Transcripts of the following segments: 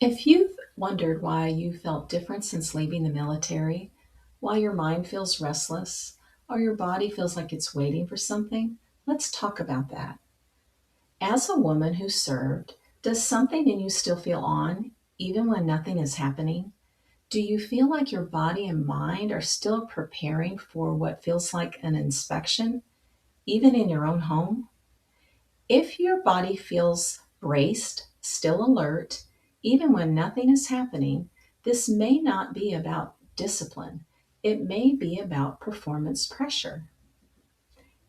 If you've wondered why you felt different since leaving the military, why your mind feels restless, or your body feels like it's waiting for something, let's talk about that. As a woman who served, does something in you still feel on, even when nothing is happening? Do you feel like your body and mind are still preparing for what feels like an inspection, even in your own home? If your body feels braced, still alert, even when nothing is happening, this may not be about discipline. It may be about performance pressure.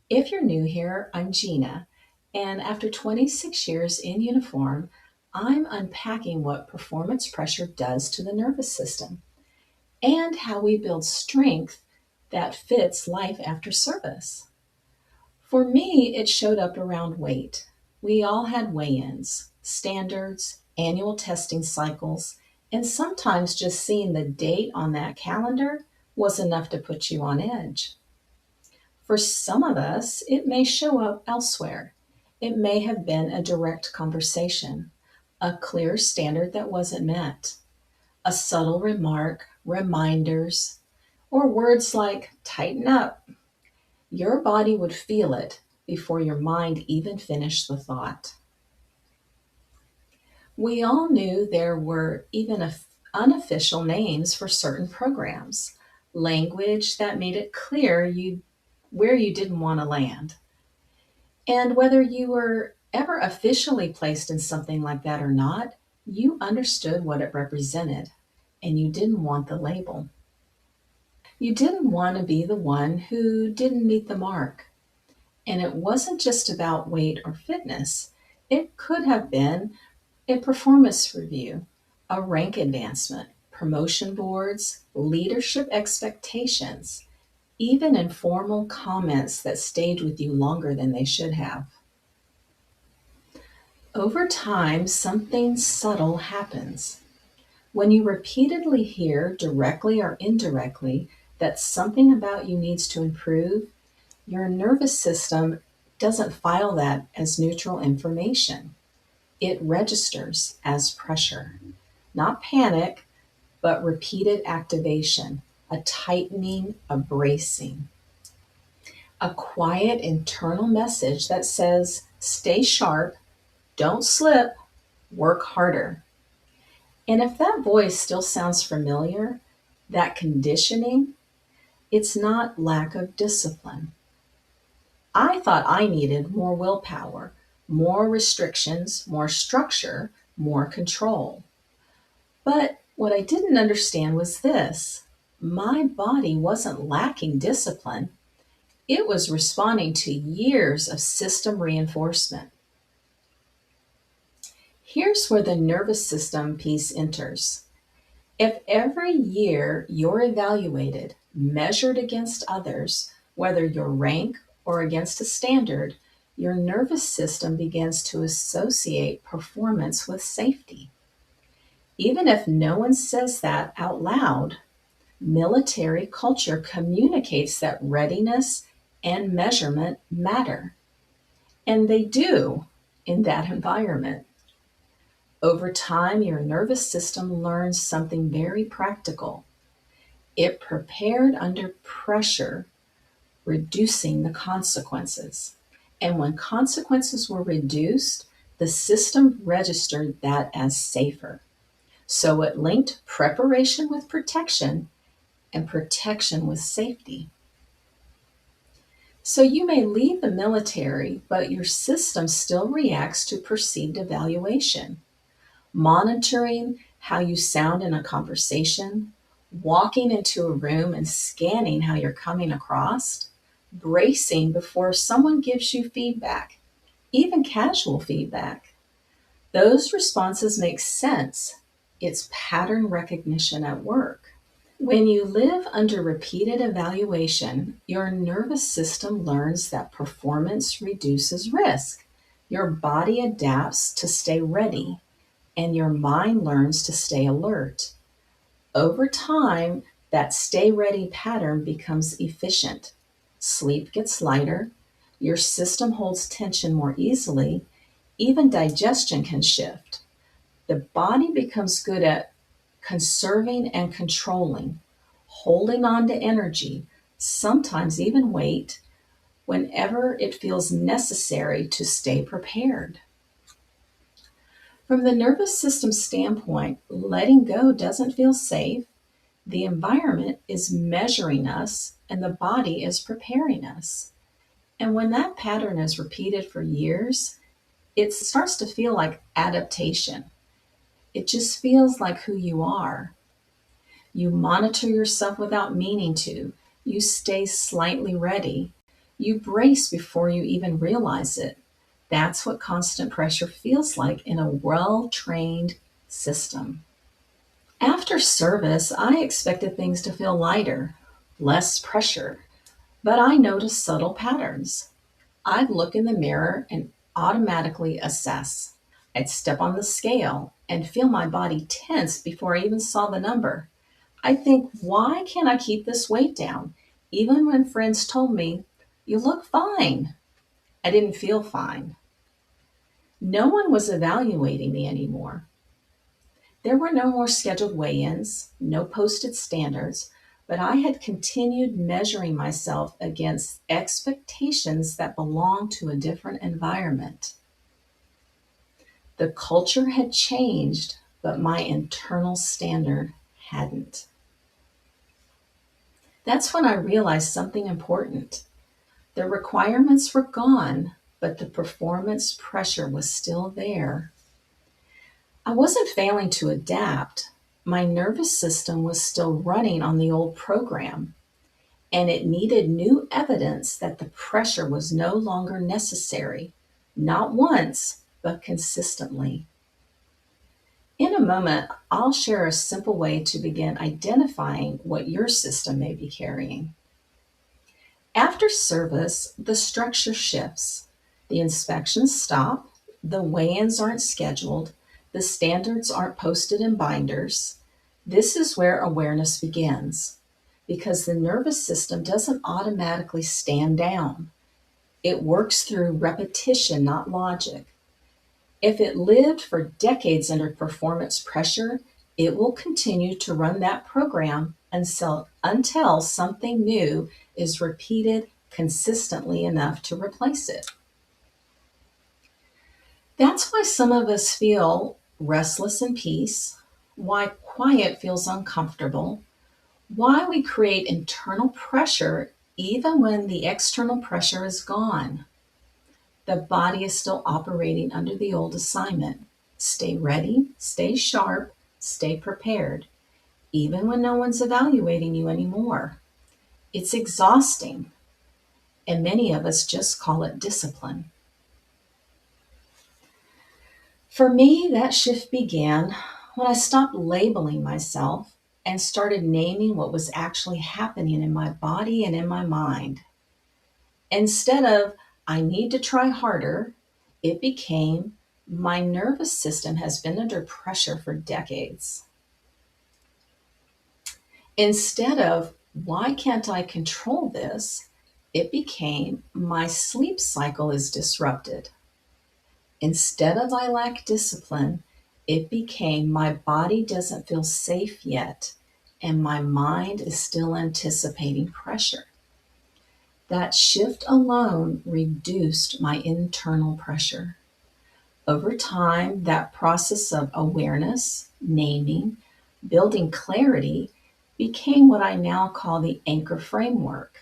If you're new here, I'm Gina, and after 26 years in uniform, I'm unpacking what performance pressure does to the nervous system and how we build strength that fits life after service. For me, it showed up around weight. We all had weigh ins, standards, annual testing cycles, and sometimes just seeing the date on that calendar was enough to put you on edge. For some of us, it may show up elsewhere. It may have been a direct conversation, a clear standard that wasn't met, a subtle remark, reminders, or words like tighten up. Your body would feel it before your mind even finished the thought. We all knew there were even unofficial names for certain programs, language that made it clear where you didn't want to land. And whether you were ever officially placed in something like that or not, you understood what it represented and you didn't want the label. You didn't want to be the one who didn't meet the mark. And it wasn't just about weight or fitness, it could have been a performance review, a rank advancement, promotion boards, leadership expectations, even informal comments that stayed with you longer than they should have. Over time, something subtle happens. When you repeatedly hear, directly or indirectly, that something about you needs to improve, your nervous system doesn't file that as neutral information. It registers as pressure, not panic, but repeated activation, a tightening, a bracing, a quiet internal message that says, stay sharp, don't slip, work harder. And if that voice still sounds familiar, that conditioning, it's not lack of discipline. I thought I needed more willpower, more restrictions, more structure, more control. But what I didn't understand was this: my body wasn't lacking discipline, it was responding to years of system reinforcement. Here's where the nervous system piece enters. If every year you're evaluated, measured against others, whether your rank or against a standard, your nervous system begins to associate performance with safety. Even if no one says that out loud, military culture communicates that readiness and measurement matter. And they do in that environment. Over time, your nervous system learns something very practical. It prepared under pressure, reducing the consequences. And when consequences were reduced, the system registered that as safer. So it linked preparation with protection and protection with safety. So you may leave the military, but your system still reacts to perceived evaluation, monitoring how you sound in a conversation, walking into a room and scanning how you're coming across, bracing before someone gives you feedback, even casual feedback. Those responses make sense. It's pattern recognition at work. When you live under repeated evaluation, your nervous system learns that performance reduces risk. Your body adapts to stay ready, and your mind learns to stay alert. Over time, that stay ready pattern becomes efficient. Sleep gets lighter, your system holds tension more easily, even digestion can shift. The body becomes good at conserving and controlling, holding on to energy, sometimes even weight, whenever it feels necessary to stay prepared. From the nervous system standpoint, letting go doesn't feel safe. The environment is measuring us, and the body is preparing us. And when that pattern is repeated for years, it starts to feel like adaptation. It just feels like who you are. You monitor yourself without meaning to. You stay slightly ready. You brace before you even realize it. That's what constant pressure feels like in a well trained system. After service, I expected things to feel lighter, less pressure, but I noticed subtle patterns. I'd look in the mirror and automatically assess. I'd step on the scale and feel my body tense before I even saw the number. I think, why can't I keep this weight down? Even when friends told me, you look fine, I didn't feel fine. No one was evaluating me anymore. There were no more scheduled weigh ins, no posted standards, but I had continued measuring myself against expectations that belonged to a different environment. The culture had changed, but my internal standard hadn't. That's when I realized something important. The requirements were gone, but the performance pressure was still there. I wasn't failing to adapt. My nervous system was still running on the old program, and it needed new evidence that the pressure was no longer necessary, not once, but consistently. In a moment, I'll share a simple way to begin identifying what your system may be carrying. After service, the structure shifts. The inspections stop, the weigh ins aren't scheduled, the standards aren't posted in binders. This is where awareness begins because the nervous system doesn't automatically stand down. It works through repetition, not logic. If it lived for decades under performance pressure, it will continue to run that program until something new is repeated consistently enough to replace it. That's why some of us feel restless in peace, why quiet feels uncomfortable, why we create internal pressure even when the external pressure is gone. The body is still operating under the old assignment. Stay ready, stay sharp, stay prepared, even when no one's evaluating you anymore. It's exhausting, and many of us just call it discipline. For me, that shift began when I stopped labeling myself and started naming what was actually happening in my body and in my mind. Instead of, I need to try harder, it became, my nervous system has been under pressure for decades. Instead of, why can't I control this? It became, my sleep cycle is disrupted. Instead of, I lack discipline, it became, my body doesn't feel safe yet, and my mind is still anticipating pressure. That shift alone reduced my internal pressure. Over time, that process of awareness, naming, building clarity became what I now call the anchor framework.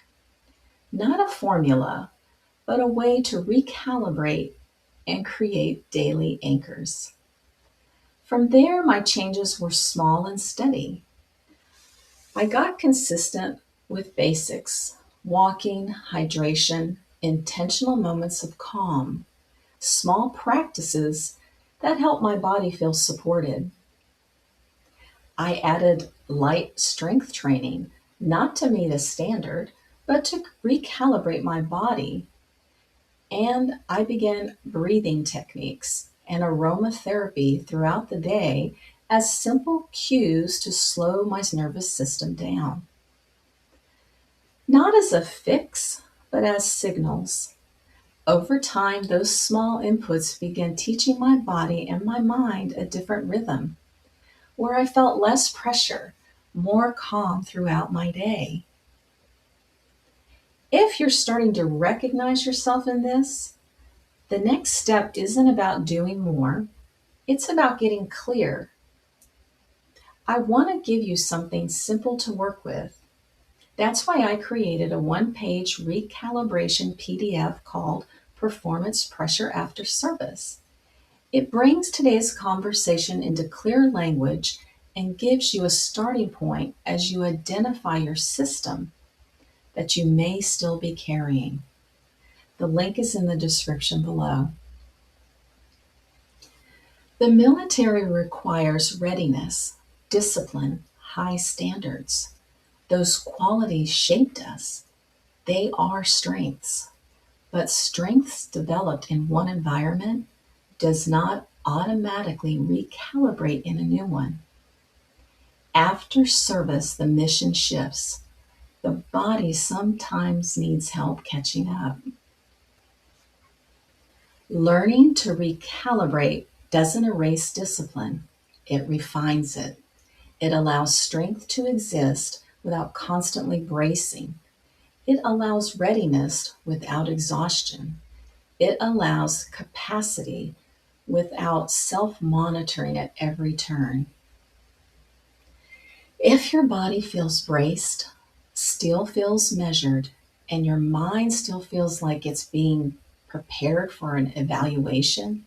Not a formula, but a way to recalibrate and create daily anchors. From there, my changes were small and steady. I got consistent with basics: walking, hydration, intentional moments of calm, small practices that help my body feel supported. I added light strength training, not to meet a standard, but to recalibrate my body. And I began breathing techniques and aromatherapy throughout the day as simple cues to slow my nervous system down. Not as a fix, but as signals. Over time, those small inputs began teaching my body and my mind a different rhythm, where I felt less pressure, more calm throughout my day. If you're starting to recognize yourself in this, the next step isn't about doing more, it's about getting clear. I want to give you something simple to work with. That's why I created a one-page recalibration PDF called Performance Pressure After Service. It brings today's conversation into clear language and gives you a starting point as you identify your system that you may still be carrying. The link is in the description below. The military requires readiness, discipline, high standards. Those qualities shaped us. They are strengths. But strengths developed in one environment does not automatically recalibrate in a new one. After service, the mission shifts. The body sometimes needs help catching up. Learning to recalibrate doesn't erase discipline, it refines it. It allows strength to exist without constantly bracing. It allows readiness without exhaustion. It allows capacity without self monitoring at every turn. If your body feels braced, still feels measured, and your mind still feels like it's being prepared for an evaluation,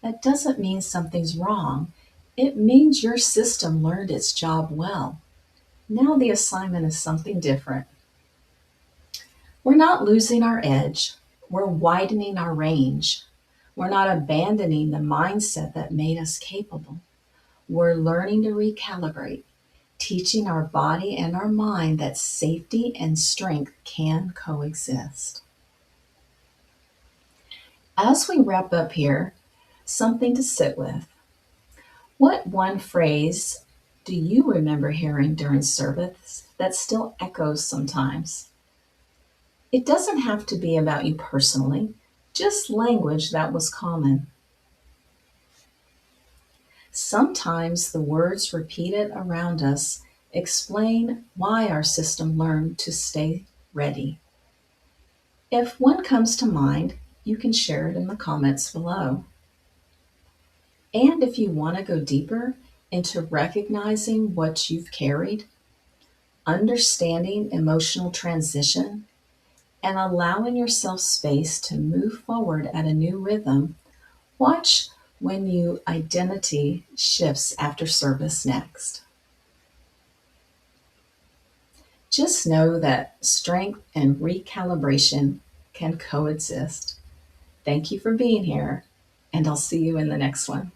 that doesn't mean something's wrong. It means your system learned its job well. Now the assignment is something different. We're not losing our edge, we're widening our range. We're not abandoning the mindset that made us capable. We're learning to recalibrate, teaching our body and our mind that safety and strength can coexist. As we wrap up here, something to sit with. What one phrase do you remember hearing during service that still echoes sometimes? It doesn't have to be about you personally, just language that was common. Sometimes the words repeated around us explain why our system learned to stay ready. If one comes to mind, you can share it in the comments below. And if you want to go deeper into recognizing what you've carried, understanding emotional transition, and allowing yourself space to move forward at a new rhythm, watch When You Identity Shifts After Service next. Just know that strength and recalibration can coexist. Thank you for being here, and I'll see you in the next one.